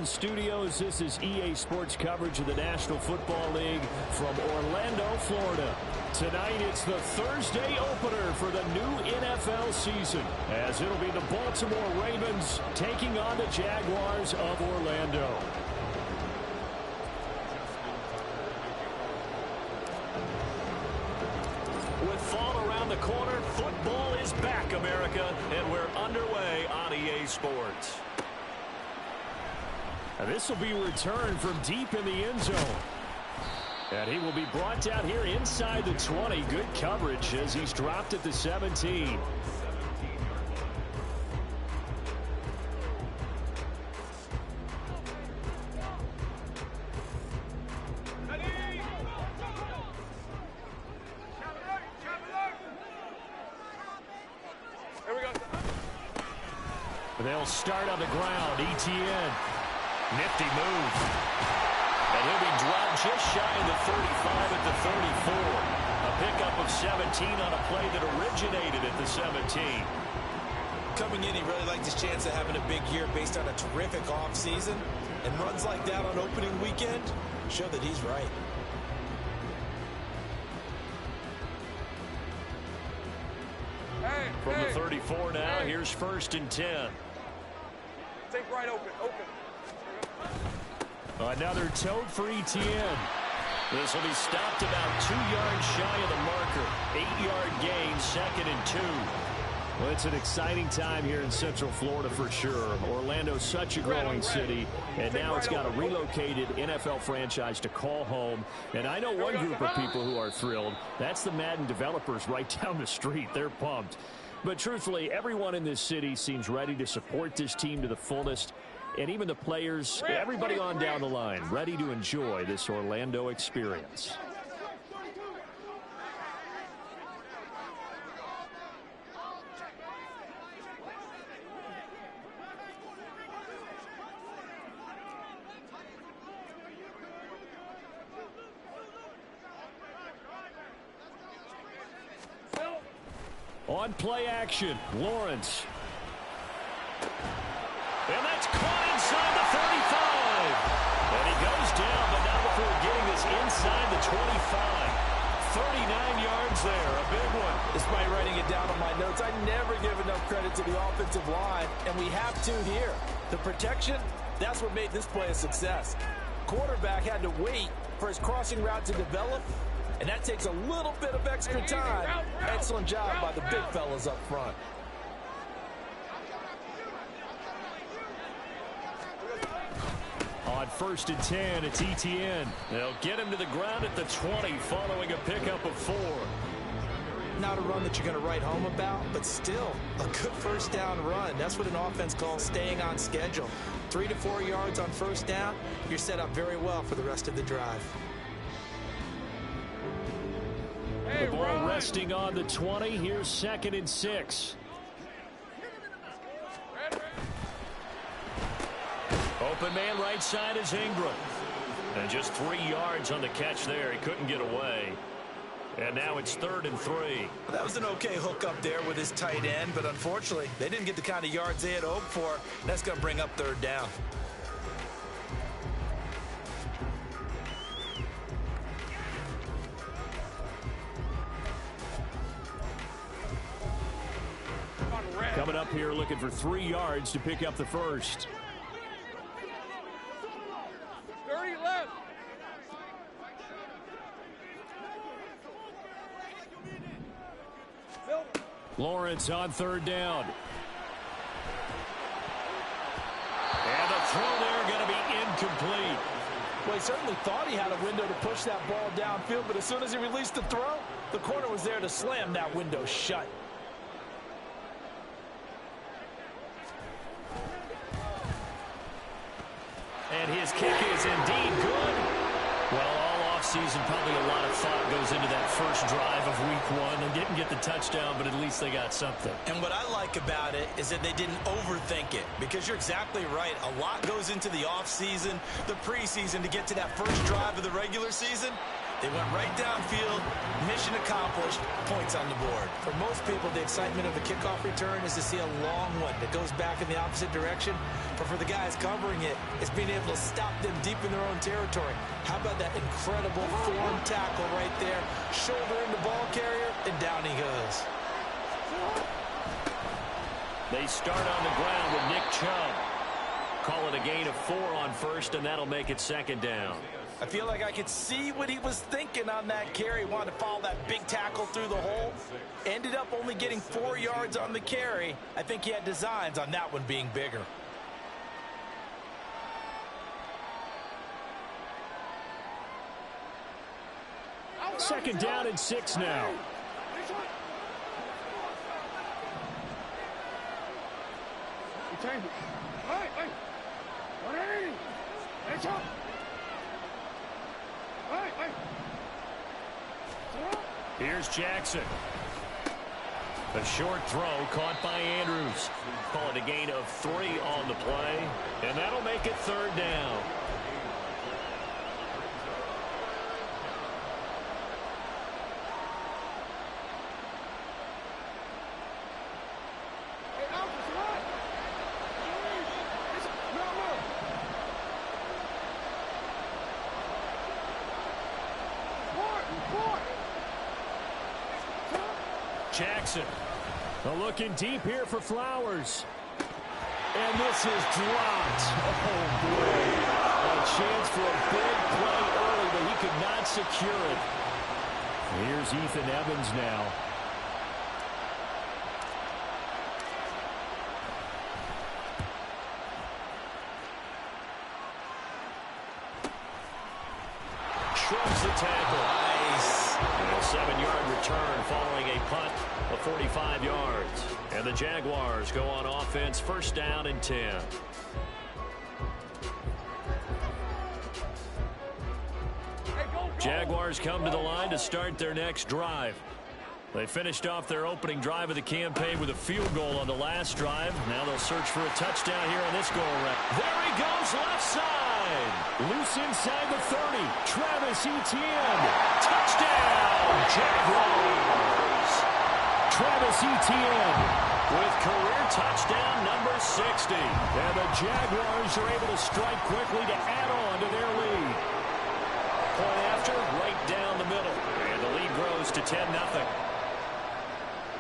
Madden Studios. This is EA Sports coverage of the National Football League from Orlando, Florida. Tonight, it's the Thursday opener for the new NFL season, as it'll be the Baltimore Ravens taking on the Jaguars of Orlando. With fall around the corner, football is back, America, and we're underway on EA Sports. This will be returned from deep in the end zone. And he will be brought down here inside the 20. Good coverage as he's dropped at the 17. They'll start on the ground. ETN. Nifty move. And he'll be dropped just shy of the 35 at the 34. A pickup of 17 on a play that originated at the 17. Coming in, he really liked his chance of having a big year based on a terrific offseason. And runs like that on opening weekend show that he's right. From the 34 now, here's 1st and 10. Take right open. Another tote for ETN. This will be stopped about 2 yards shy of the marker. 8-yard gain, 2nd and 2. Well, it's an exciting time here in Central Florida for sure. Orlando's such a growing city, and now it's got a relocated NFL franchise to call home. And I know one group of people who are thrilled. That's the Madden developers right down the street. They're pumped. But truthfully, everyone in this city seems ready to support this team to the fullest. And even the players, everybody on down the line, ready to enjoy this Orlando experience. On play action, Lawrence. And that's caught inside the 35. And he goes down, but not before getting this inside the 25. 39 yards there, a big one. Despite writing it down on my notes, I never give enough credit to the offensive line, and we have to here. The protection, that's what made this play a success. Quarterback had to wait for his crossing route to develop, and that takes a little bit of extra time. Excellent job by the big fellas up front. On 1st and 10, it's ETN. They'll get him to the ground at the 20 following a pickup of 4. Not a run that you're going to write home about, but still a good first down run. That's what an offense calls staying on schedule. 3 to 4 yards on first down, you're set up very well for the rest of the drive. The ball resting on the 20. Here's 2nd and 6. Open man right side is Ingram. And just 3 yards on the catch there. He couldn't get away. And now it's 3rd and 3. That was an okay hook up there with his tight end, but unfortunately, they didn't get the kind of yards they had hoped for. That's going to bring up 3rd down. Coming up here looking for 3 yards to pick up the first. 30 left. Lawrence on 3rd down. And the throw there going to be incomplete. Well, he certainly thought he had a window to push that ball downfield, but as soon as he released the throw, the corner was there to slam that window shut. And his kick is indeed good. Well, all offseason, probably a lot of thought goes into that first drive of week 1. They didn't get the touchdown, but at least they got something. And what I like about it is that they didn't overthink it, because you're exactly right. A lot goes into the offseason, the preseason, to get to that first drive of the regular season. They went right downfield, mission accomplished, points on the board. For most people, the excitement of a kickoff return is to see a long one that goes back in the opposite direction. But for the guys covering it, it's being able to stop them deep in their own territory. How about that incredible form tackle right there? Shoulder in the ball carrier, and down he goes. They start on the ground with Nick Chubb. Call it a gain of 4 on first, and that'll make it second down. I feel like I could see what he was thinking on that carry. Wanted to follow that big tackle through the hole. Ended up only getting 4 yards on the carry. I think he had designs on that one being bigger. Second down and 6 now. Here's Jackson. A short throw caught by Andrews. Call it a gain of 3 on the play, and that'll make it third down. Jackson. Looking deep here for Flowers. And this is dropped. Oh, boy. A chance for a big play early, but he could not secure it. Here's Ethan Evans now. Shrugs the tackle. Nice. And a 7-yard return following a punt of 45 yards. And the Jaguars go on offense, first down and 10. Jaguars come to the line to start their next drive. They finished off their opening drive of the campaign with a field goal on the last drive. Now they'll search for a touchdown here on this go-around. There he goes, left side. Loose inside the 30. Travis Etienne. Touchdown, Jaguars. Travis Etienne with career touchdown number 60. And the Jaguars are able to strike quickly to add on to their lead. Point after, right down the middle. And the lead grows to 10-0.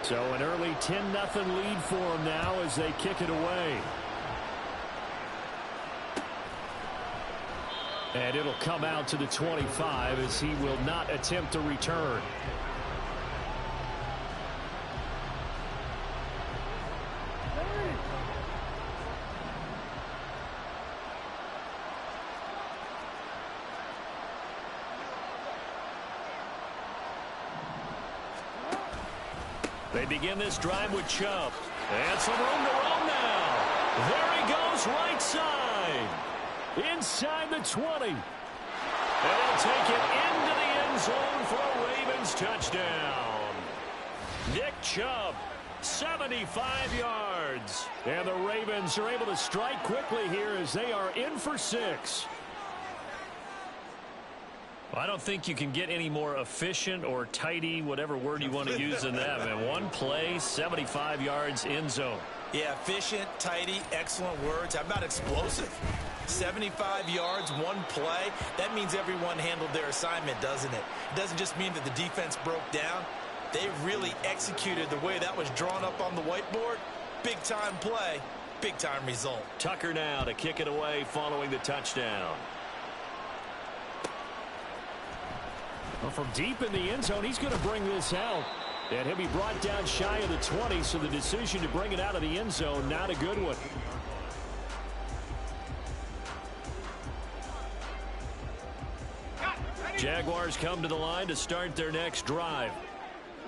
So an early 10-0 lead for them now as they kick it away. And it'll come out to the 25 as he will not attempt a return. They begin this drive with Chubb. And some room to run now. There he goes, right side. Inside the 20. And they'll take it into the end zone for a Ravens touchdown. Nick Chubb, 75 yards. And the Ravens are able to strike quickly here as they are in for 6. I don't think you can get any more efficient or tidy, whatever word you want to use in that. Man, one play, 75 yards, end zone. Yeah, efficient, tidy, excellent words. How about explosive? 75 yards, one play. That means everyone handled their assignment, doesn't it? It doesn't just mean that the defense broke down. They really executed the way that was drawn up on the whiteboard. Big-time play, big-time result. Tucker now to kick it away following the touchdown. Well, from deep in the end zone, he's going to bring this out. And he'll be brought down shy of the 20, so the decision to bring it out of the end zone, not a good one. Jaguars come to the line to start their next drive.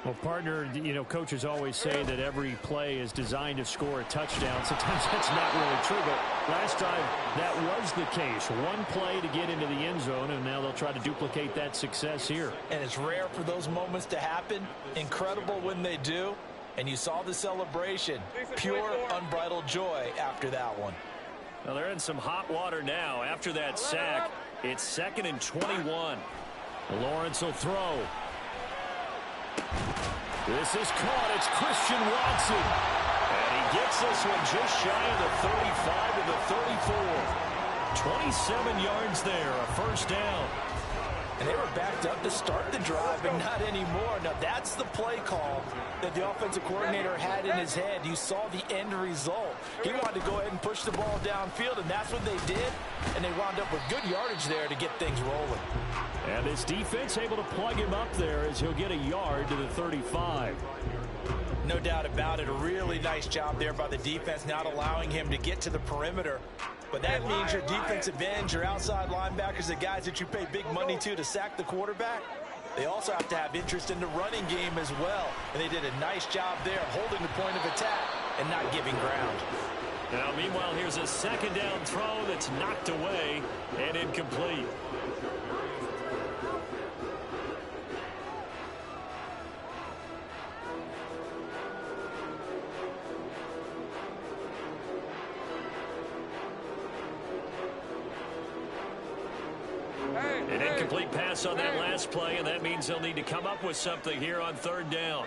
Well, partner, you know, coaches always say that every play is designed to score a touchdown. Sometimes that's not really true, but last time that was the case. One play to get into the end zone, and now they'll try to duplicate that success here. And it's rare for those moments to happen. Incredible when they do. And you saw the celebration. Pure, unbridled joy after that one. Well, they're in some hot water now. After that sack, it's 2nd and 21. Lawrence will throw. This is caught. It's Christian Watson. And he gets this one just shy of the 35 to the 34. 27 yards there, a first down. And they were backed up to start the drive, but not anymore. Now, that's the play call that the offensive coordinator had in his head. You saw the end result. He wanted to go ahead and push the ball downfield, and that's what they did. And they wound up with good yardage there to get things rolling. And this defense able to plug him up there as he'll get a yard to the 35. No doubt about it. A really nice job there by the defense, not allowing him to get to the perimeter. But that means your defensive ends, your outside linebackers, the guys that you pay big money to sack the quarterback, they also have to have interest in the running game as well. And they did a nice job there holding the point of attack and not giving ground. Now, meanwhile, here's a second down throw that's knocked away and incomplete. An incomplete pass on that last play, and that means they'll need to come up with something here on third down.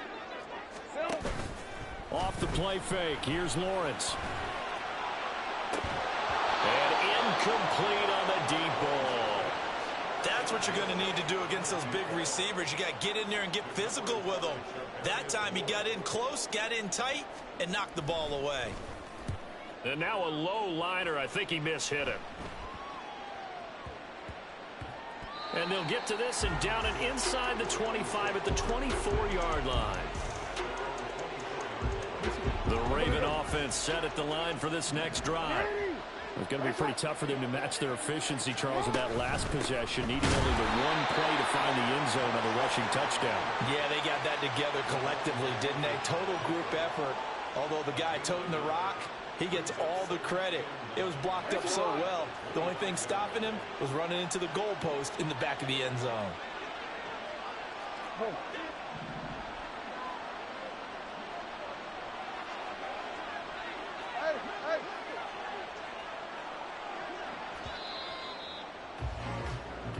Off the play fake. Here's Lawrence. And incomplete on the deep ball. That's what you're going to need to do against those big receivers. You got to get in there and get physical with them. That time he got in close, got in tight, and knocked the ball away. And now a low liner. I think he mishit it. And they'll get to this and down and inside the 25 at the 24-yard line. The Raven offense set at the line for this next drive. It's going to be pretty tough for them to match their efficiency, Charles, with that last possession, needing only the one play to find the end zone on the rushing touchdown. Yeah, they got that together collectively, didn't they? Total group effort. Although the guy toting the rock, he gets all the credit. It was blocked up so well. The only thing stopping him was running into the goalpost in the back of the end zone. Hey.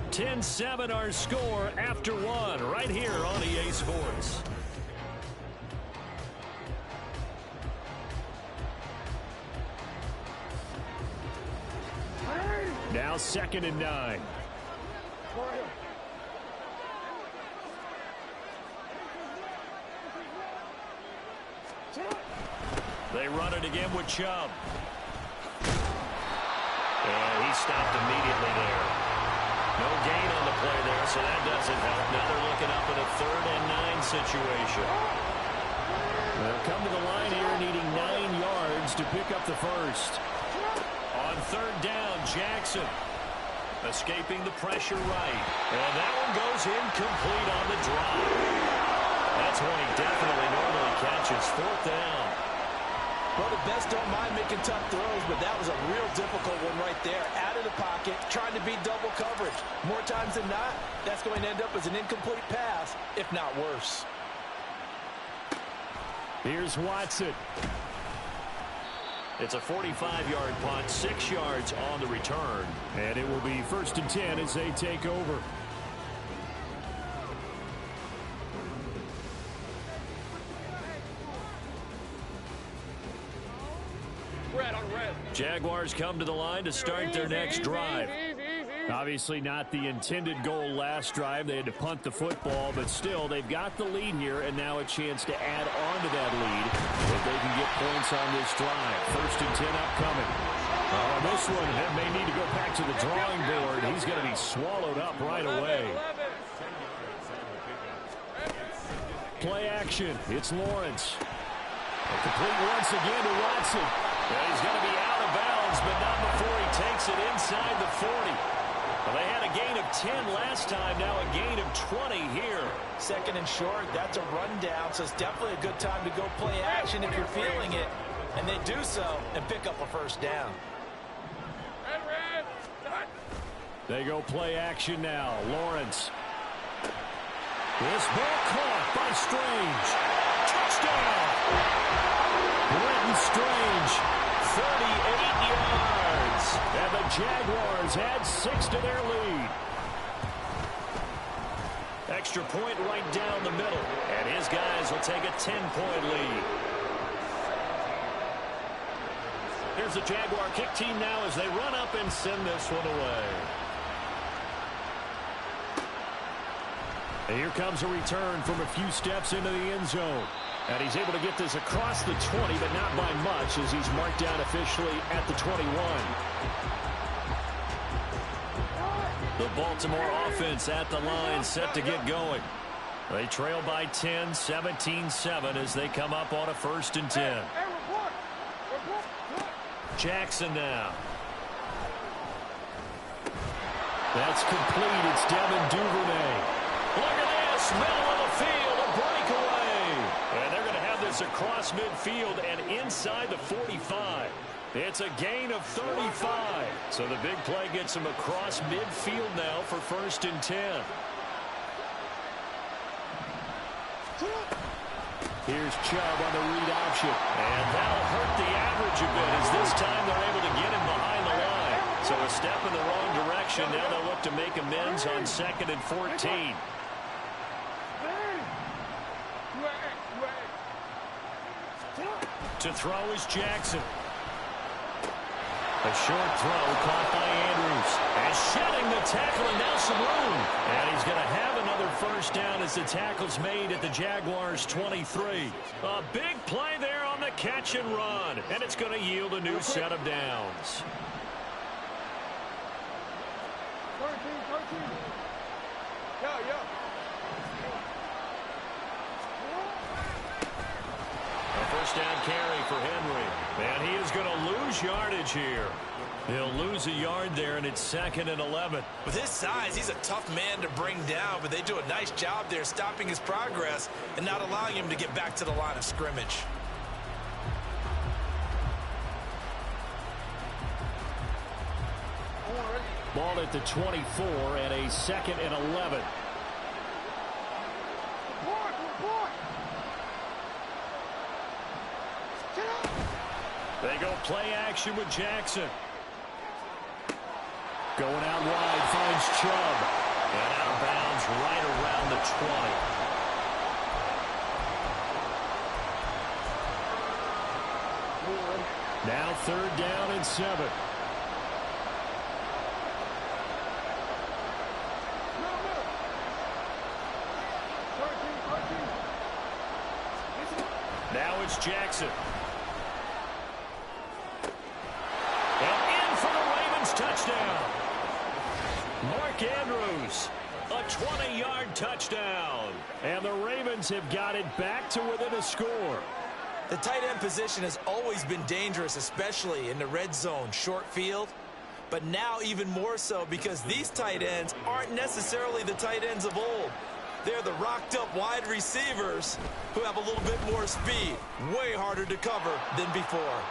10-7 our score after one right here on EA Sports. Now 2nd and 9. They run it again with Chubb. And he stopped immediately there. No gain on the play there, so that doesn't help. Now they're looking up at a 3rd and 9 situation. They'll come to the line here needing 9 yards to pick up the first. On 3rd down, Jackson escaping the pressure right. And that one goes incomplete on the drive. That's one he definitely normally catches. 4th down. Well, the best don't mind making tough throws, but that was a real difficult one right there. Out of the pocket, trying to beat double coverage. More times than not, that's going to end up as an incomplete pass, if not worse. Here's Watson. It's a 45-yard punt, 6 yards on the return. And it will be 1st and 10 as they take over. Jaguars come to the line to start their next drive. Obviously not the intended goal last drive. They had to punt the football, but still, they've got the lead here, and now a chance to add on to that lead if they can get points on this drive. 1st and 10 upcoming. On this one, that may need to go back to the drawing board. He's going to be swallowed up right away. Play action. It's Lawrence. Complete once again to Watson. He's going to be out of bounds, but not before he takes it inside the 40. Well, they had a gain of 10 last time, now a gain of 20 here. 2nd and short, that's a rundown, so it's definitely a good time to go play action if you're feeling it. And they do so and pick up a 1st down. They go play action now. Lawrence. This ball caught by Strange. Touchdown! Brenton Strange, 38 yards. And the Jaguars add 6 to their lead. Extra point right down the middle. And his guys will take a 10-point lead. Here's the Jaguar kick team now as they run up and send this one away. And here comes a return from a few steps into the end zone. And he's able to get this across the 20, but not by much as he's marked down officially at the 21. The Baltimore offense at the line set to get going. They trail by 10, 17-7 as they come up on a 1st and 10. Jackson now. That's complete. It's Devin Duvernay. Look at this, middle of the field, a breakaway. And they're going to have this across midfield and inside the 45. It's a gain of 35. So the big play gets him across midfield now for 1st and 10. Here's Chubb on the read option. And that'll hurt the average a bit as this time they're able to get him behind the line. So a step in the wrong direction. Now they'll look to make amends on 2nd and 14. To throw is Jackson. A short throw caught by Andrews. And shedding the tackle and now some room. And he's going to have another 1st down as the tackle's made at the Jaguars' 23. A big play there on the catch and run. And it's going to yield a new set of downs. 13. Yeah. A 1st down carry for Henry. And he is going to lose yardage here. He'll lose a yard there, and it's 2nd and 11. With his size, he's a tough man to bring down, but they do a nice job there stopping his progress and not allowing him to get back to the line of scrimmage. Ball at the 24 and a 2nd and 11. They go play action with Jackson. Going out wide, finds Chubb. And out of bounds right around the 20. Now 3rd down and 7. Now it's Jackson. And in for the Ravens touchdown. Mark Andrews, a 20-yard touchdown. And the Ravens have got it back to within a score. The tight end position has always been dangerous, especially in the red zone, short field. But now even more so because these tight ends aren't necessarily the tight ends of old. They're the rocked-up wide receivers who have a little bit more speed. Way harder to cover than before.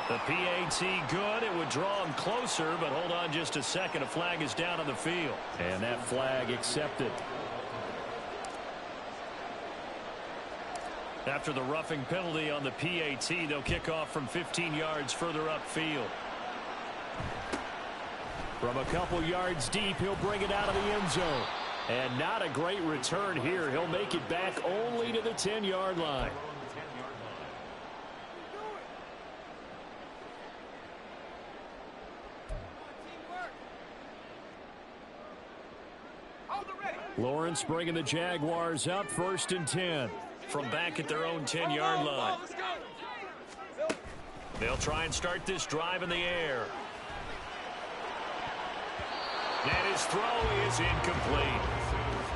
The PAT good. It would draw him closer, but hold on just a second. A flag is down on the field. And that flag accepted. After the roughing penalty on the PAT, they'll kick off from 15 yards further upfield. From a couple yards deep, he'll bring it out of the end zone. And not a great return here. He'll make it back only to the 10-yard line. Lawrence bringing the Jaguars up 1st and 10 from back at their own 10-yard line. They'll try and start this drive in the air. And his throw is incomplete.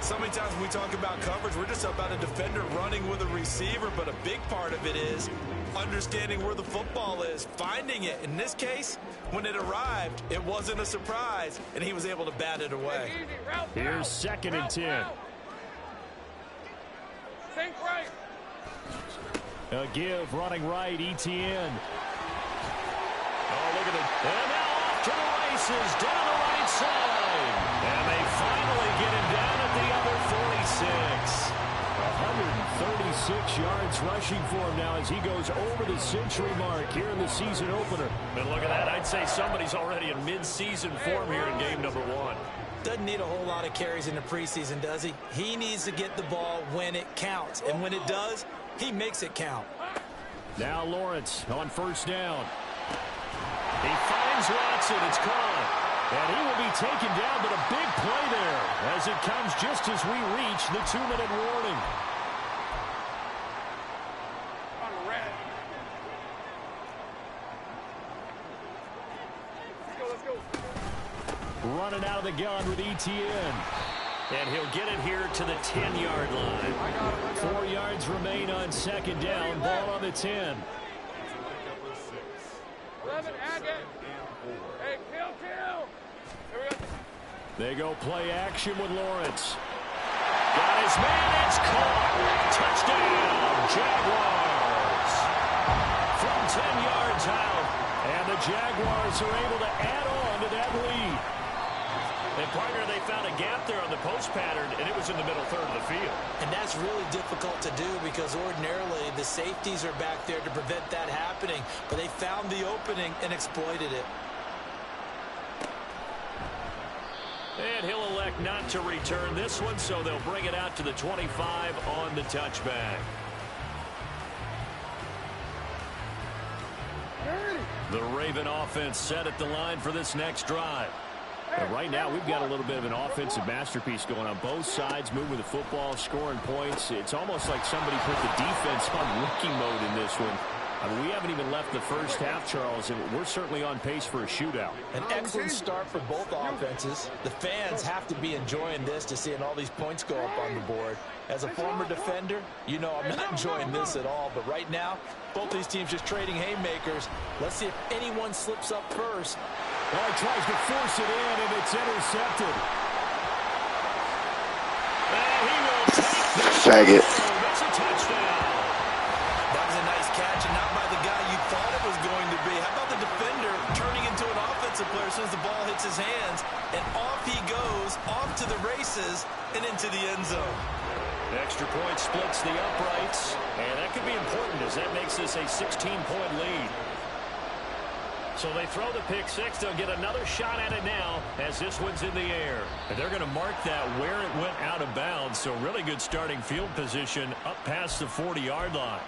So many times when we talk about coverage, we're just about a defender running with a receiver, but a big part of it is understanding where the football is, finding it. In this case, when it arrived, it wasn't a surprise, and he was able to bat it away. Here's 2nd and 10. Think right. A give running right, ETN. Oh, look at it. And now off to the races, down the right side. And they finally get him down at the other 46. 6 yards rushing for him now as he goes over the century mark here in the season opener. And look at that. I'd say somebody's already in mid-season form here in game number 1. Doesn't need a whole lot of carries in the preseason, does he? He needs to get the ball when it counts. And when it does, he makes it count. Now Lawrence on first down. He finds Watson. It's caught. And he will be taken down, but a big play there as it comes just as we reach the 2-minute warning. Let's go. Running out of the gun with ETN. And he'll get it here to the 10-yard line. 4 yards remain on second down. Ball on the 10. 11, Agate. Hey, kill. Here we go. They go play action with Lawrence. Got his man. It's caught. Touchdown, Jaguars. From 10 yards out. And the Jaguars are able to add on to that lead. And, partner, they found a gap there on the post pattern, and it was in the middle third of the field. And that's really difficult to do because ordinarily the safeties are back there to prevent that happening. But they found the opening and exploited it. And he'll elect not to return this one, so they'll bring it out to the 25 on the touchback. The Raven offense set at the line for this next drive. But right now, we've got a little bit of an offensive masterpiece going on. Both sides moving the football, scoring points. It's almost like somebody put the defense on rookie mode in this one. I mean, we haven't even left the first half, Charles, and we're certainly on pace for a shootout. An excellent start for both offenses. The fans have to be enjoying this to seeing all these points go up on the board. As a former defender, you know I'm not enjoying this at all. But right now, both these teams just trading haymakers. Let's see if anyone slips up first. Well, he tries to force it in, and it's intercepted. And he will take the faggot. That's a touchdown. That was a nice catch, and not by the guy you thought it was going to be. How about the defender turning into an offensive player as soon as the ball hits his hands, and off he goes, off to the races, and into the end zone. Extra point splits the uprights, and that could be important as that makes this a 16-point lead. So they throw the pick six. They'll get another shot at it now as this one's in the air. And they're going to mark that where it went out of bounds. So really good starting field position up past the 40-yard line.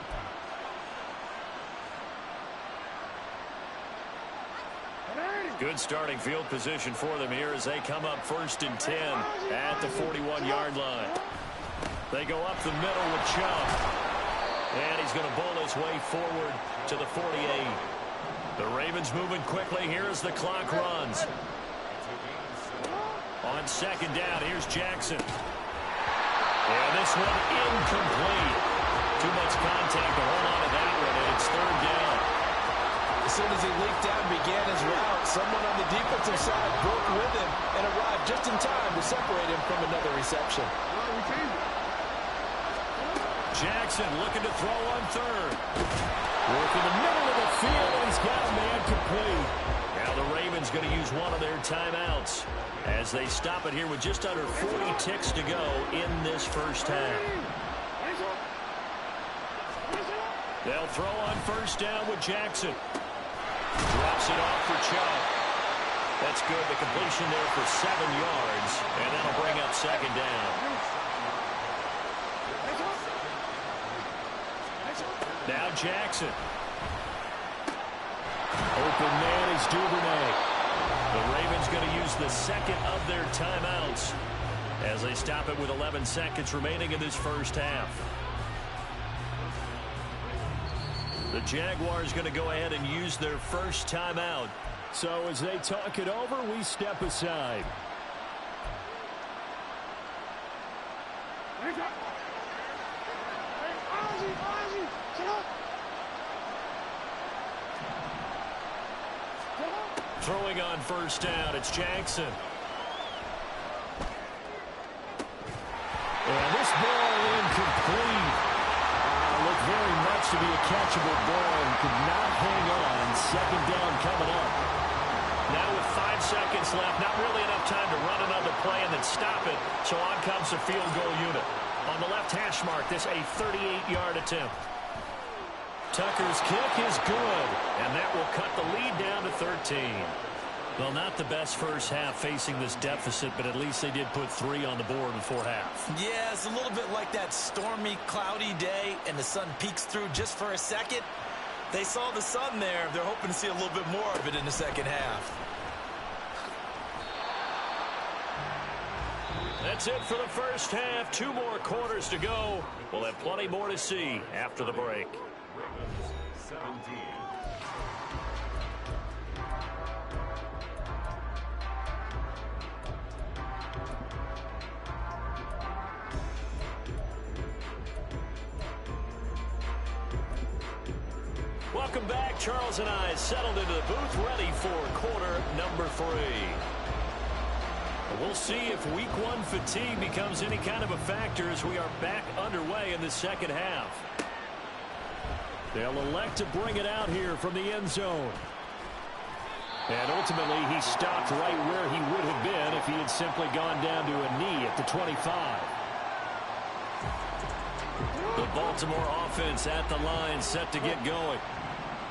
Good starting field position for them here as they come up 1st and 10 at the 41-yard line. They go up the middle with Chubb. And he's going to bowl his way forward to the 48. The Ravens moving quickly here as the clock runs. On second down, here's Jackson. And this one incomplete. Too much contact to hold on to that one, and it's 3rd down. As soon as he leaked out and began his route, someone on the defensive side broke with him and arrived just in time to separate him from another reception. Jackson looking to throw on 3rd. Working the middle of the field, and he's got a man complete. Now the Ravens going to use one of their timeouts as they stop it here with just under 40 ticks to go in this first half. They'll throw on 1st down with Jackson. Drops it off for Chubb. That's good. The completion there for 7 yards, and that'll bring up 2nd down. Now Jackson. Open man is Duvernay. The Ravens going to use the second of their timeouts as they stop it with 11 seconds remaining in this first half. The Jaguars going to go ahead and use their first timeout. So as they talk it over, we step aside. Throwing on 1st down, it's Jackson. And this ball incomplete. Looked very much to be a catchable ball and could not hang on. 2nd down coming up. Now with 5 seconds left, not really enough time to run another play and then stop it. So on comes the field goal unit. On the left hash mark, this a 38-yard attempt. Tucker's kick is good, and that will cut the lead down to 13. Well, not the best first half facing this deficit, but at least they did put 3 on the board before half. Yeah, it's a little bit like that stormy, cloudy day, and the sun peeks through just for a second. They saw the sun there. They're hoping to see a little bit more of it in the second half. That's it for the first half. 2 more quarters to go. We'll have plenty more to see after the break. Welcome back. Charles and I settled into the booth, ready for quarter number 3. We'll see if week 1 fatigue becomes any kind of a factor as we are back underway in the second half. They'll elect to bring it out here from the end zone. And ultimately, he stopped right where he would have been if he had simply gone down to a knee at the 25. The Baltimore offense at the line, set to get going.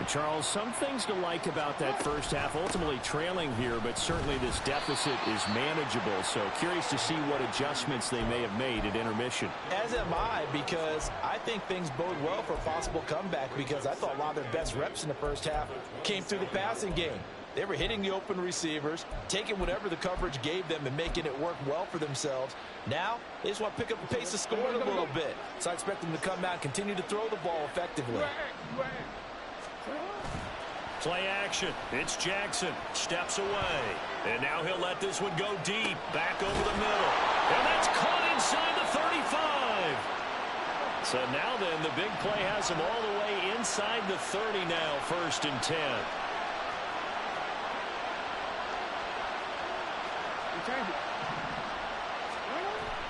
Charles, some things to like about that first half, ultimately trailing here, but certainly this deficit is manageable. So curious to see what adjustments they may have made at intermission. As am I, because I think things bode well for a possible comeback, because I thought a lot of their best reps in the first half came through the passing game. They were hitting the open receivers, taking whatever the coverage gave them and making it work well for themselves. Now, they just want to pick up the pace of scoring a little bit. So I expect them to come out and continue to throw the ball effectively. Play action. It's Jackson. Steps away. And now he'll let this one go deep. Back over the middle. And that's caught inside the 35. So now then, the big play has him all the way inside the 30 now, 1st and 10.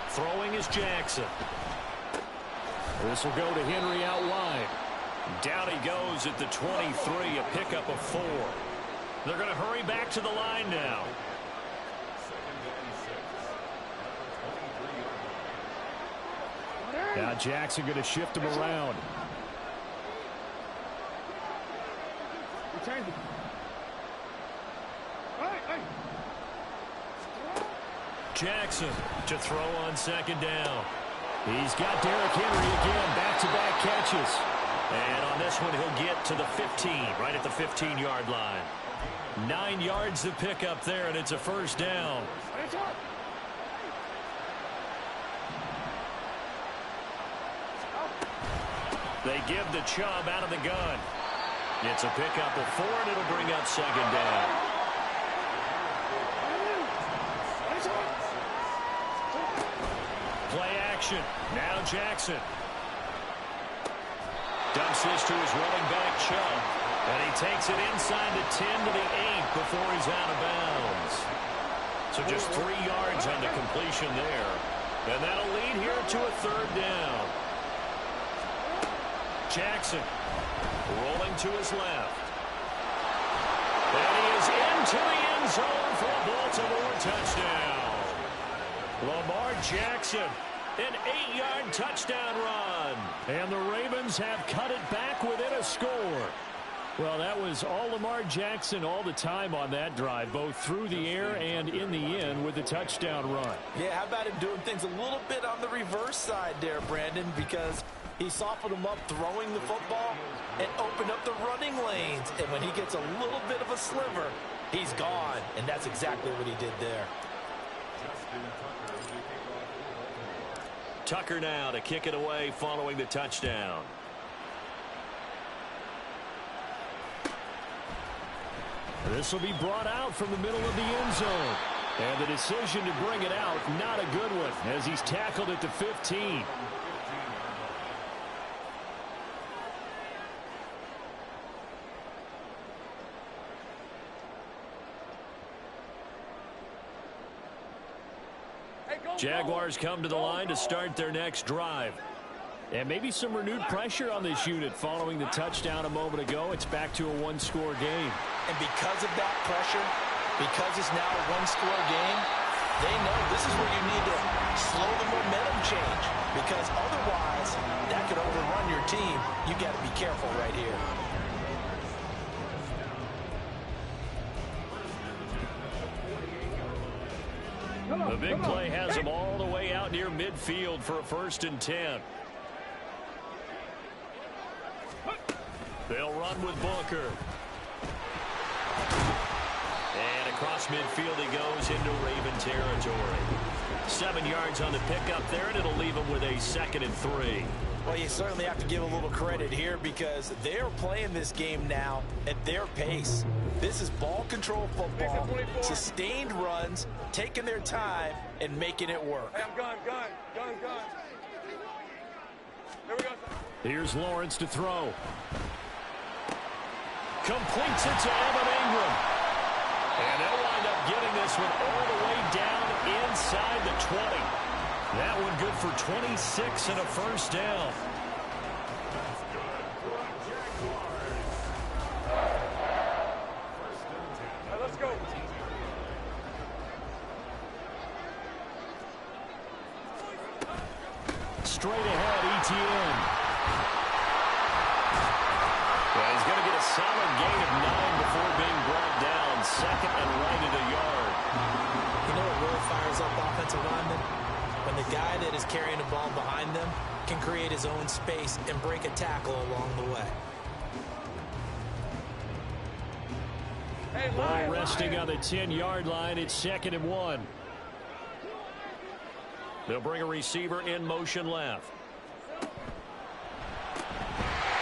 Throwing is Jackson. This will go to Henry out wide. Down he goes at the 23, a pickup of 4. They're going to hurry back to the line now. Now Jackson going to shift him around. Jackson to throw on 2nd down. He's got Derrick Henry again, back-to-back catches. And on this one, he'll get to the 15, right at the 15-yard line. 9 yards to pick up there, and it's a 1st down. They give the Chubb out of the gun. It's a pickup of 4, and it'll bring up 2nd down. Play action. Now Jackson. Dumps this to his running back, Chubb. And he takes it inside the 10 to the 8 before he's out of bounds. So just 3 yards on the completion there. And that'll lead here to a 3rd down. Jackson rolling to his left. And he is into the end zone for a Baltimore touchdown. Lamar Jackson, an 8-yard touchdown run. And the Ravens have cut it back within a score. Well, that was all Lamar Jackson all the time on that drive, both through the air and in the end with the touchdown run. Yeah, how about him doing things a little bit on the reverse side there, Brandon, because he softened him up throwing the football and opened up the running lanes. And when he gets a little bit of a sliver, he's gone. And that's exactly what he did there. Tucker now to kick it away following the touchdown. This will be brought out from the middle of the end zone. And the decision to bring it out, not a good one, as he's tackled at the 15. Jaguars come to the line to start their next drive. And maybe some renewed pressure on this unit following the touchdown a moment ago. It's back to a one-score game. And because of that pressure, because it's now a one-score game, They know this is where you need to slow the momentum change, because otherwise that could overrun your team. You got to be careful right here. The big play has him all the way out near midfield for a 1st and 10. They'll run with Booker. And across midfield he goes into Raven territory. 7 yards on the pickup there, and it'll leave him with a 2nd and 3. Well, you certainly have to give a little credit here because they're playing this game now at their pace. This is ball control football, sustained runs, taking their time, and making it work. Hey, I'm gone. Here we go. Here's Lawrence to throw. Completes it to Evan Ingram. And they'll wind up getting this one all the way down inside the 20. That one good for 26 and a 1st down. Right, let's go. Straight ahead, ETN. Well, he's going to get a solid gain of 9 before being brought down. 2nd and right at a yard. You know what really fires up offensive linemen? When the guy that is carrying the ball behind them can create his own space and break a tackle along the way. Hey, Ball resting on the 10-yard line. It's 2nd and 1. They'll bring a receiver in motion left.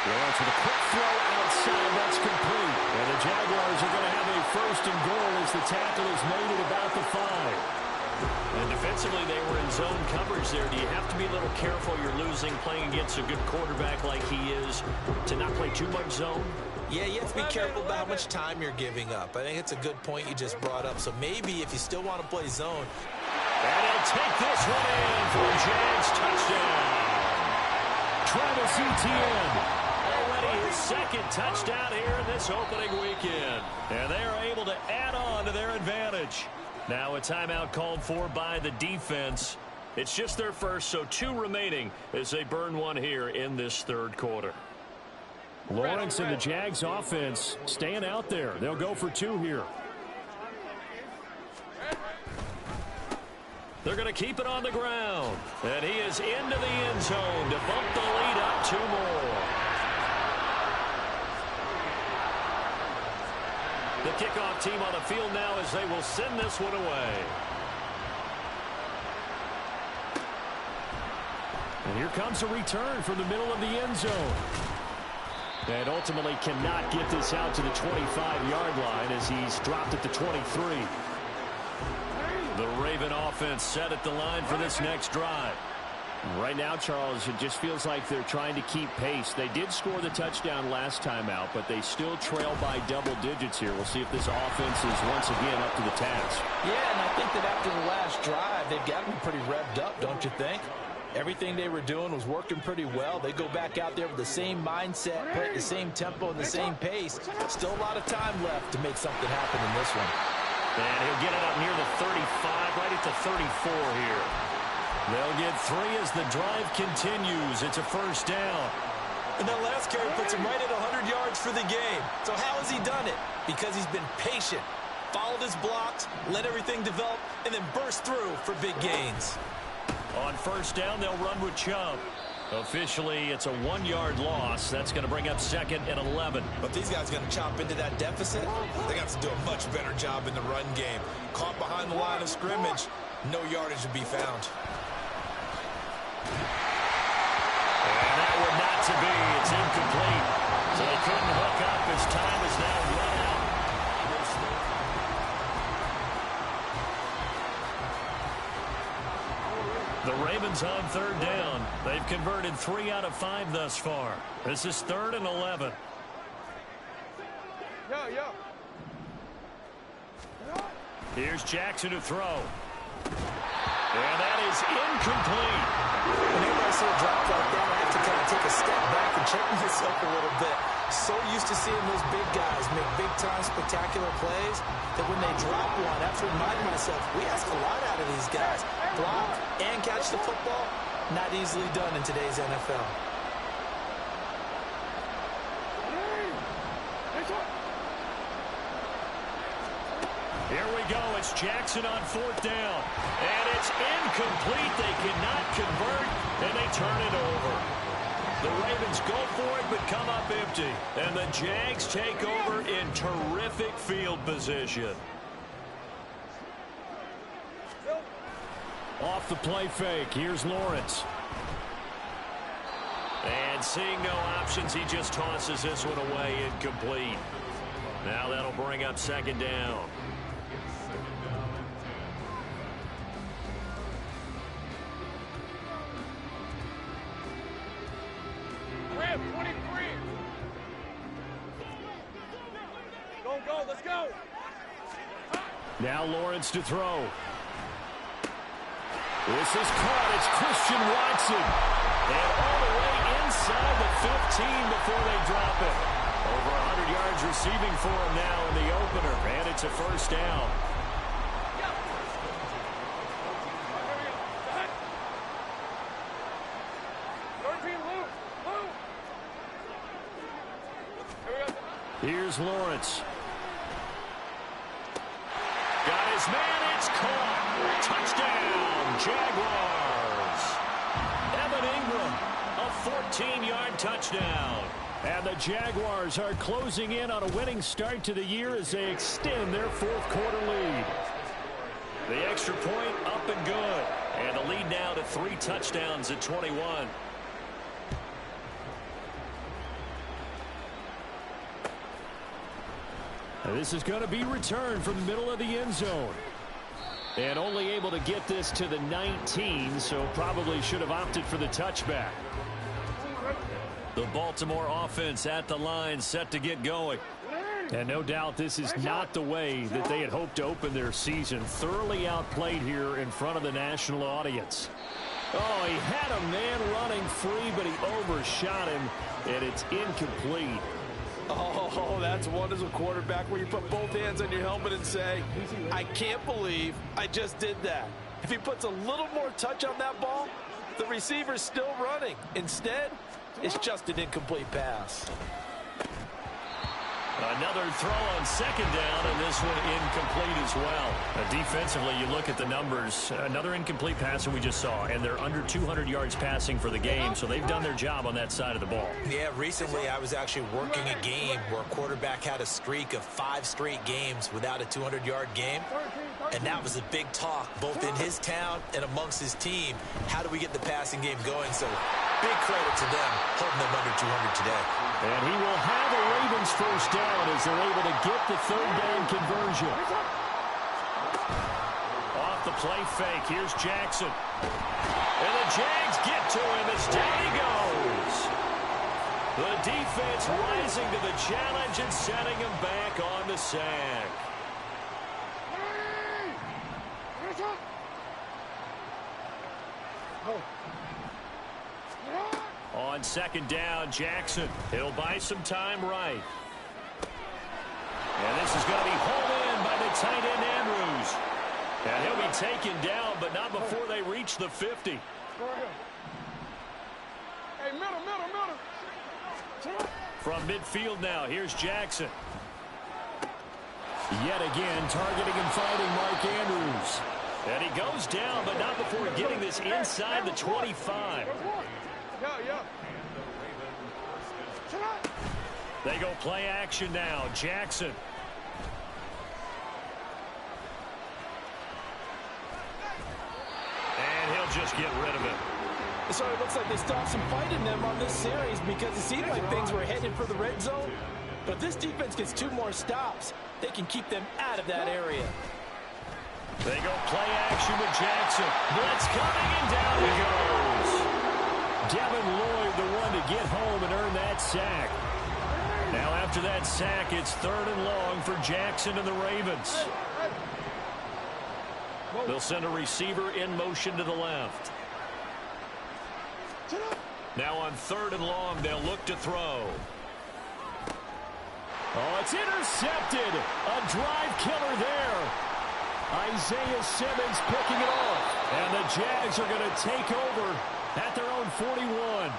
Lawrence with a quick throw outside. That's complete. And the Jaguars are going to have a 1st and goal as the tackle is made at about the 5. And defensively, they were in zone coverage there. Do you have to be a little careful? You're losing playing against a good quarterback like he is to not play too much zone? Yeah, you have to be careful about how much time you're giving up. I think it's a good point you just brought up. So maybe if you still want to play zone. And he'll take this one in for a Jags touchdown. Travis Etienne. Already his 2nd touchdown here in this opening weekend. And they are able to add on to their advantage. Now a timeout called for by the defense. It's just their first, so 2 remaining as they burn one here in this 3rd quarter. Lawrence and the Jags offense staying out there. They'll go for 2 here. They're going to keep it on the ground. And he is into the end zone to bump the lead up 2 more. The kickoff team on the field now as they will send this one away. And here comes a return from the middle of the end zone. And ultimately cannot get this out to the 25-yard line as he's dropped at the 23. The Raven offense set at the line for this next drive. Right now, Charles, it just feels like they're trying to keep pace. They did score the touchdown last time out, but they still trail by double digits here. We'll see if this offense is once again up to the task. Yeah, and I think that after the last drive, they've got to be pretty revved up, don't you think? Everything they were doing was working pretty well. They go back out there with the same mindset, play at the same tempo and the same pace. Still a lot of time left to make something happen in this one. And he'll get it up near the 35, right at the 34 here. They'll get 3 as the drive continues. It's a 1st down. And that last carry puts him right at 100 yards for the game. So how has he done it? Because he's been patient, followed his blocks, let everything develop, and then burst through for big gains. On 1st down, they'll run with Chubb. Officially, it's a 1-yard loss. That's going to bring up 2nd and 11. But these guys are going to chop into that deficit. They got to do a much better job in the run game. Caught behind the line of scrimmage, no yardage to be found. And that one not to be. It's incomplete. So they couldn't hook up as time is now run out. The Ravens on 3rd down. They've converted 3 out of 5 thus far. This is 3rd and 11. Yo. Here's Jackson to throw. And that is incomplete. Whenever I see a drop like that, I have to kind of take a step back and check myself a little bit. So used to seeing those big guys make big-time spectacular plays that when they drop one, I have to remind myself, we ask a lot out of these guys. Block and catch the football, not easily done in today's NFL. Here we go. It's Jackson on 4th down. And it's incomplete. They cannot convert, and they turn it over. The Ravens go for it, but come up empty. And the Jags take over in terrific field position. Off the play fake. Here's Lawrence. And seeing no options, he just tosses this one away incomplete. Now that'll bring up 2nd down. Ram, 23. Go, let's go. Now Lawrence to throw. This is caught. It's Christian Watson. And all the way inside the 15 before they drop it. Over 100 yards receiving for him now in the opener. And it's a 1st down. Here's Lawrence. Got his man. It's caught. Touchdown, Jaguars. Evan Ingram, a 14-yard touchdown. And the Jaguars are closing in on a winning start to the year as they extend their 4th quarter lead. The extra point up and good. And the lead now to 3 touchdowns at 21. This is going to be returned from the middle of the end zone. And only able to get this to the 19, so probably should have opted for the touchback. The Baltimore offense at the line, set to get going. And no doubt this is not the way that they had hoped to open their season. Thoroughly outplayed here in front of the national audience. Oh, he had a man running free, but he overshot him, and it's incomplete. Oh, that's one as a quarterback where you put both hands on your helmet and say, I can't believe I just did that. If he puts a little more touch on that ball, the receiver's still running. Instead, it's just an incomplete pass. Another throw on 2nd down, and this one incomplete as well. Defensively, you look at the numbers. Another incomplete pass that we just saw, and they're under 200 yards passing for the game, so they've done their job on that side of the ball. Yeah, recently I was actually working a game where a quarterback had a streak of 5 straight games without a 200-yard game, and that was a big talk, both in his town and amongst his team. How do we get the passing game going? So big credit to them, holding them under 200 today. And he will have a Ravens 1st down as they're able to get the 3rd down conversion. Off the play fake, here's Jackson. And the Jags get to him as down he goes. The defense rising to the challenge and setting him back on the sack. On 2nd down, Jackson. He'll buy some time right. And this is going to be hauled in by the tight end, Andrews. And he'll be taken down, but not before they reach the 50. Hey, middle. From midfield now, here's Jackson. Yet again, targeting and finding Mark Andrews. And he goes down, but not before getting this inside the 25. Yeah. They go play action now. Jackson. And he'll just get rid of it. So it looks like they stopped some fight in them on this series because it seemed like things were headed for the red zone. But this defense gets 2 more stops. They can keep them out of that area. They go play action with Jackson. Blitz coming, and down he goes. Devin Lloyd, the one to get home and earn that sack. Now after that sack, it's 3rd and long for Jackson and the Ravens. They'll send a receiver in motion to the left. Now on 3rd and long, they'll look to throw. Oh, it's intercepted. A drive killer there. Isaiah Simmons picking it off. And the Jags are going to take over at their own 41.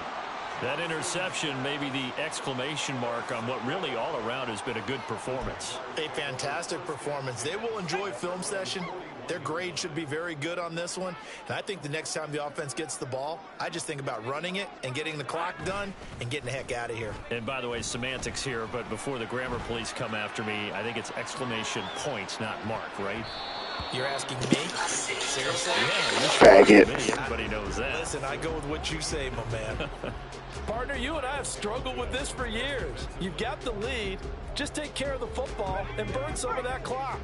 That interception may be the exclamation mark on what really all around has been a good performance. A fantastic performance. They will enjoy film session. Their grade should be very good on this one. And I think the next time the offense gets the ball, I just think about running it and getting the clock done and getting the heck out of here. And by the way, semantics here, but before the grammar police come after me, I think it's exclamation points, not mark, right? You're asking me? Seriously? Yeah, faggot. Everybody knows that. Listen, I go with what you say, my man. Partner, you and I have struggled with this for years. You've got the lead. Just take care of the football and burn some of that clock.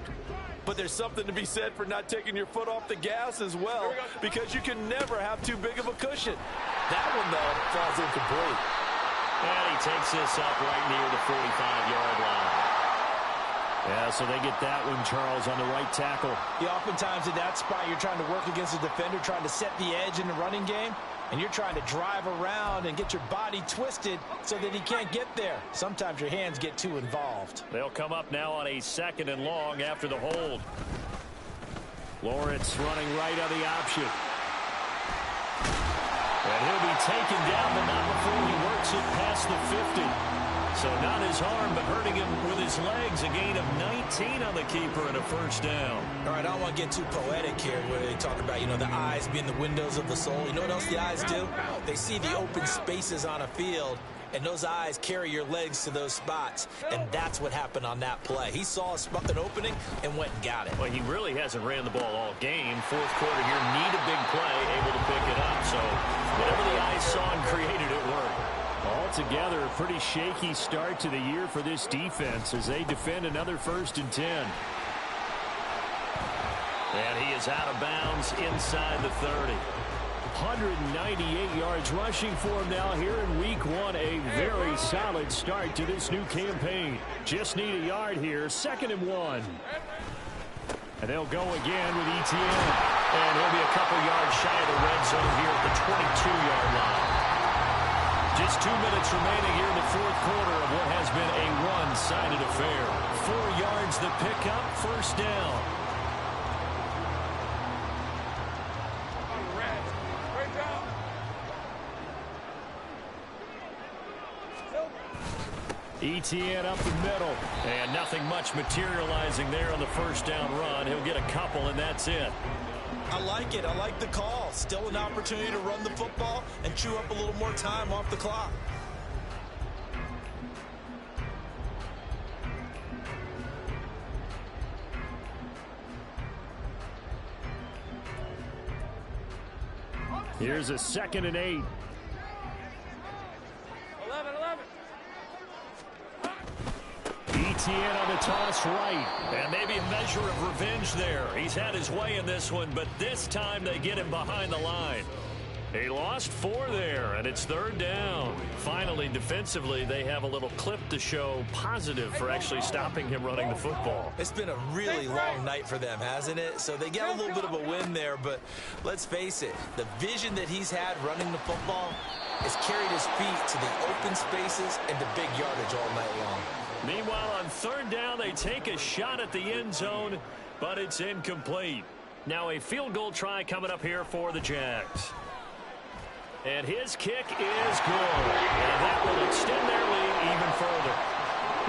But there's something to be said for not taking your foot off the gas as well, because you can never have too big of a cushion. That one, though, falls incomplete. And he takes this up right near the 45-yard line. Yeah, so they get that one, Charles, on the right tackle. Yeah, oftentimes in that spot, you're trying to work against a defender, trying to set the edge in the running game, and you're trying to drive around and get your body twisted so that he can't get there. Sometimes your hands get too involved. They'll come up now on a 2nd and long after the hold. Lawrence running right on the option. And he'll be taken down, but not before he works it past the 50. So not his arm, but hurting him with his legs. A gain of 19 on the keeper and a first down. All right, I don't want to get too poetic here where they talk about, the eyes being the windows of the soul. You know what else the eyes do? They see the open spaces on a field, and those eyes carry your legs to those spots. And that's what happened on that play. He saw an opening and went and got it. Well, he really hasn't ran the ball all game. Fourth quarter here, need a big play, able to pick it up. So whatever the eyes saw and created, it worked. Altogether, a pretty shaky start to the year for this defense as they defend another 1st and 10. And he is out of bounds inside the 30. 198 yards rushing for him now here in week 1. A very solid start to this new campaign. Just need a yard here. 2nd and 1. And they'll go again with Etienne. And he'll be a couple yards shy of the red zone here at the 22-yard line. Just 2 minutes remaining here in the 4th quarter of what has been a one-sided affair. 4 yards the pickup, 1st down. Etienne up the middle. And nothing much materializing there on the 1st down run. He'll get a couple, and that's it. I like it. I like the call. Still an opportunity to run the football and chew up a little more time off the clock. Here's a 2nd and 8. 11. Etienne on the toss right. And maybe a measure of revenge there. He's had his way in this one, but this time they get him behind the line. He lost 4 there, and it's 3rd down. Finally, defensively, they have a little clip to show positive for actually stopping him running the football. It's been a really long night for them, hasn't it? So they get a little bit of a win there, but let's face it, the vision that he's had running the football has carried his feet to the open spaces and the big yardage all night long. Meanwhile, on 3rd down, they take a shot at the end zone, but it's incomplete. Now a field goal try coming up here for the Jags. And his kick is good. And that will extend their lead even further.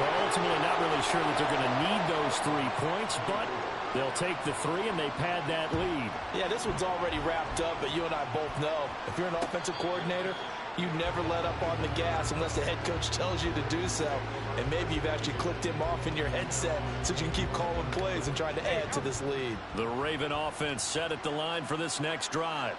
Well, ultimately, not really sure that they're going to need those 3 points, but they'll take the 3 and they pad that lead. Yeah, this one's already wrapped up, but you and I both know if you're an offensive coordinator, you never let up on the gas unless the head coach tells you to do so. And maybe you've actually clicked him off in your headset so you can keep calling plays and trying to add to this lead. The Raven offense set at the line for this next drive.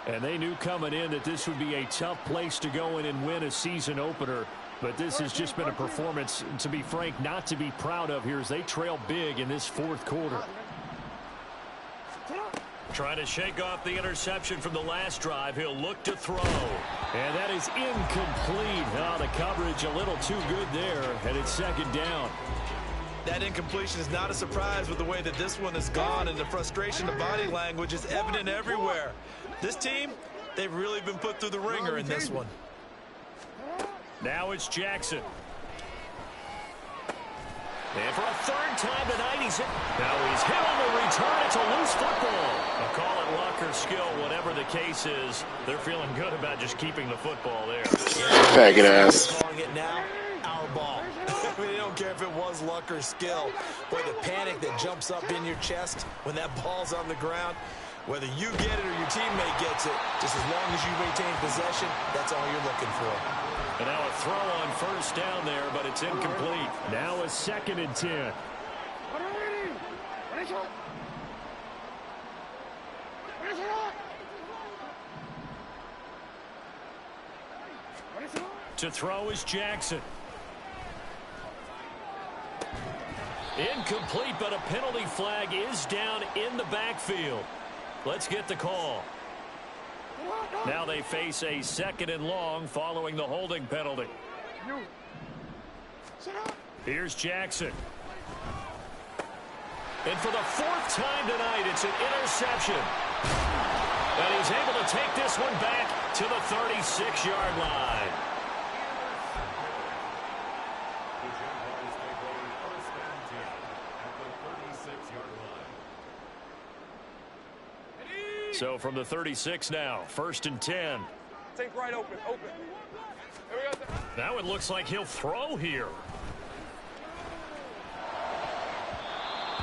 And they knew coming in that this would be a tough place to go in and win a season opener. But this has just been a performance, to be frank, not to be proud of here as they trail big in this 4th quarter. Trying to shake off the interception from the last drive. He'll look to throw. And that is incomplete. Oh, the coverage a little too good there. And it's 2nd down. That incompletion is not a surprise with the way that this one has gone, and the frustration, the body language is evident everywhere. This team, they've really been put through the ringer in this one. Now it's Jackson. And for a third time tonight, he's hit. Now he's hit on the return. It's a loose football. I'll call it luck or skill, whatever the case is. They're feeling good about just keeping the football there. Faggot ass. Calling it now, our ball. I mean, they don't care if it was luck or skill. Boy, the panic that jumps up in your chest when that ball's on the ground, whether you get it or your teammate gets it, just as long as you maintain possession, that's all you're looking for. And now a throw on first down there, but it's incomplete. Now a 2nd and 10. To throw is Jackson. Incomplete, but a penalty flag is down in the backfield. Let's get the call. Now they face a 2nd and long following the holding penalty. Here's Jackson. And for the 4th time tonight, it's an interception. And he's able to take this one back to the 36-yard line. So from the 36 now, 1st and 10. Take right open. There we go. Now it looks like he'll throw here.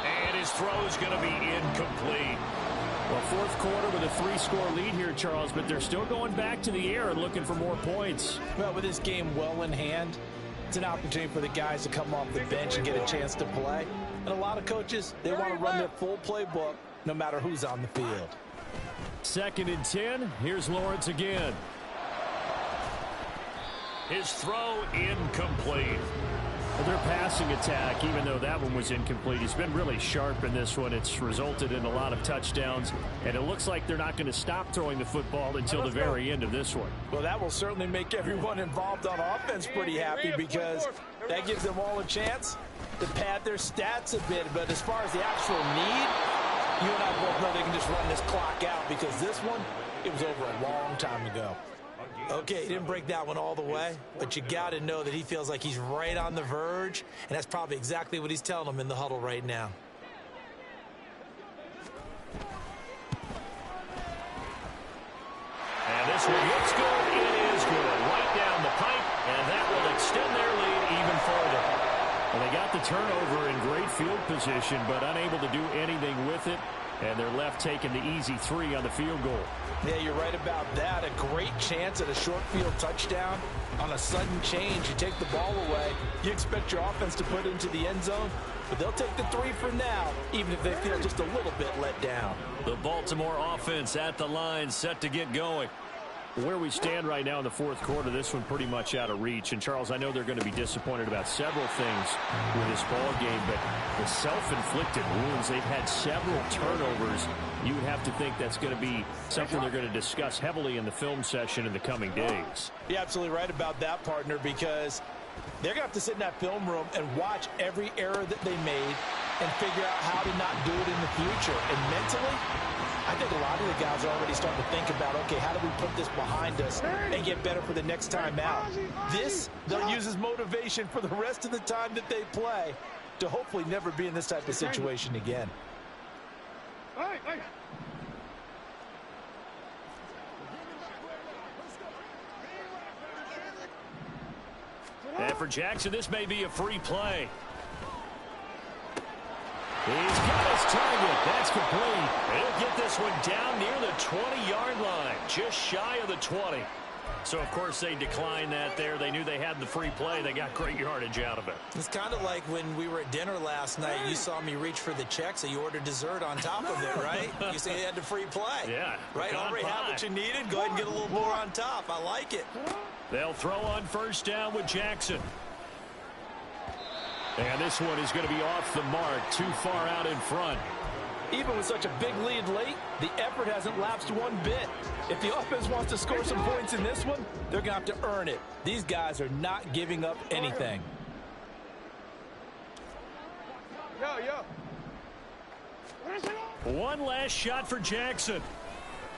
And his throw is going to be incomplete. Well, 4th quarter with a 3-score lead here, Charles, but they're still going back to the air and looking for more points. Well, with this game well in hand, it's an opportunity for the guys to come off the bench and get a chance to play. And a lot of coaches, they want to run their full playbook no matter who's on the field. 2nd and 10. Here's Lawrence again. His throw incomplete. Their passing attack, even though that one was incomplete, has been really sharp in this one. It's resulted in a lot of touchdowns, and it looks like they're not going to stop throwing the football until the very end of this one. Well, that will certainly make everyone involved on offense pretty happy because that gives them all a chance to pad their stats a bit. But as far as the actual need, you and I both know they can just run this clock out because this one, it was over a long time ago. Okay, he didn't break that one all the way, but you got to know that he feels like he's right on the verge, and that's probably exactly what he's telling them in the huddle right now. And this one looks good. It is good. Right down the pipe, and that will extend their lead even further. Well, they got the turnover in great field position, but unable to do anything with it. And they're left taking the easy 3 on the field goal. Yeah, you're right about that. A great chance at a short field touchdown. On a sudden change, you take the ball away. You expect your offense to put it into the end zone, but they'll take the 3 for now, even if they feel just a little bit let down. The Baltimore offense at the line, set to get going. Where we stand right now in the 4th quarter, this one pretty much out of reach. And, Charles, I know they're going to be disappointed about several things with this ball game, but the self-inflicted wounds, they've had several turnovers. You would have to think that's going to be something they're going to discuss heavily in the film session in the coming days. You're absolutely right about that, partner, because they're going to have to sit in that film room and watch every error that they made and figure out how to not do it in the future. And mentally, I think a lot of the guys are already starting to think about, okay, how do we put this behind us and get better for the next time out? This, they'll use as motivation for the rest of the time that they play to hopefully never be in this type of situation again. And for Jackson, this may be a free play. He's got his target. That's complete. He'll get this one down near the 20-yard line, just shy of the 20. So, of course, they declined that there. They knew they had the free play. They got great yardage out of it. It's kind of like when we were at dinner last night. You saw me reach for the check, so you ordered dessert on top of it, right? You say you had the free play. Yeah. Right? Already had what you needed. Go ahead and get a little more on top. I like it. They'll throw on first down with Jackson. And this one is going to be off the mark, too far out in front. Even with such a big lead late, the effort hasn't lapsed one bit. If the offense wants to score some points in this one, they're going to have to earn it. These guys are not giving up anything. One last shot for Jackson.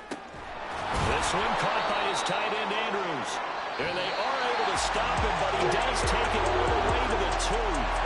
This one caught by his tight end, Andrews. And they are able to stop him, but he does take it all the way to the 2.